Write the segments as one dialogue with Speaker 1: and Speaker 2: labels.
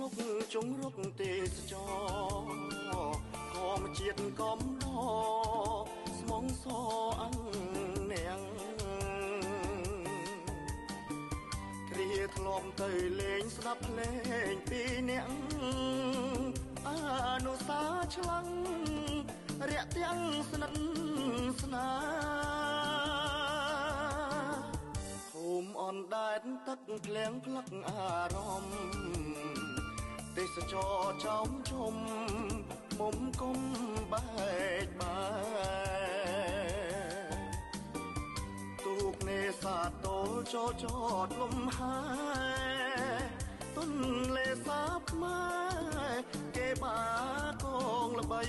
Speaker 1: មុខជុំរុកទេសចរក៏មកជាតិកំណស្មងសអង្នាងគ្រាធ្លាប់ទៅលេងស្ដាប់ភ្លេងពីអ្នកអនុសាឆ្លងរាក់ទាំងស្និទ្ធស្នាភូមិអនដែតទឹកភ្លៀងផ្លឹកអារម្មណ៍ទេសចរចោមជុំមុំគុំបែកបាយទូកនេសាទតូលចូលចតលំហើយទុនលេសាបខ្មែរគេបាកងល្បី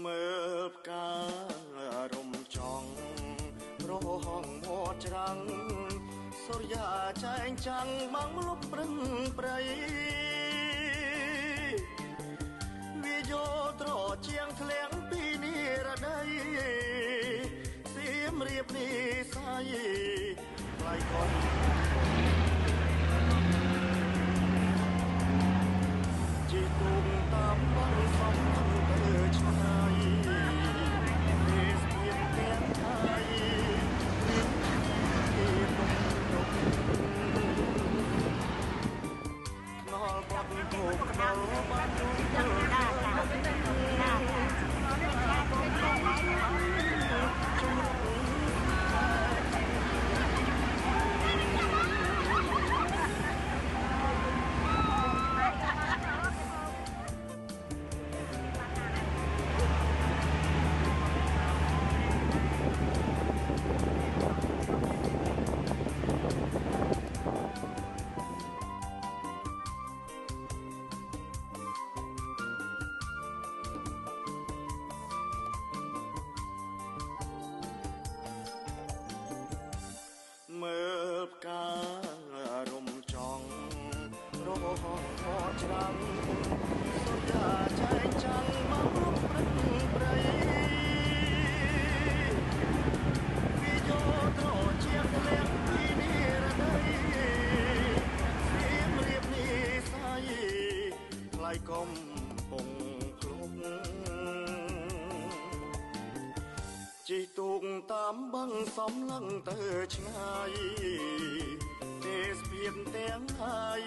Speaker 1: មើលផ្ការំចង់រហងមាត់ច្រាំងសូរ្យាចែងចាំងបាំងលុបប្រឹងប្រៃវាយោត្រជាងធ្លៀងពីនិរដីសៀមរៀបនេះសាយថ្លៃកូនជីទូកតាមបងសំទៅឆ្ងាយទេសភាពទាំងហើយណលបត់គោកណលបាត់ទូមើលផ្ការំចង់រហងមាត់ច្រាំងសូរ្យាចែងចាំងមកលុបប្រឹងប្រៃវាយោត្រជាងធ្លៀងពីនិរដីសៀមរៀបនេះសាយថ្លៃកំពុងភ្លុកជីទូកតាមបាំងសំឡឹងទៅឆ្ងាយទេសភាពទាំងហើយ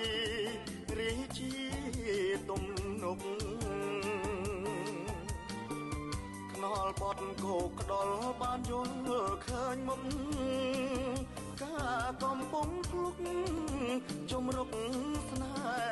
Speaker 1: រីជាទំនុកខ្នល់បត់គោកក្ដុលបានយល់ឃើញមុខការកំពុងភ្លុកជំរុកស្នេហ៍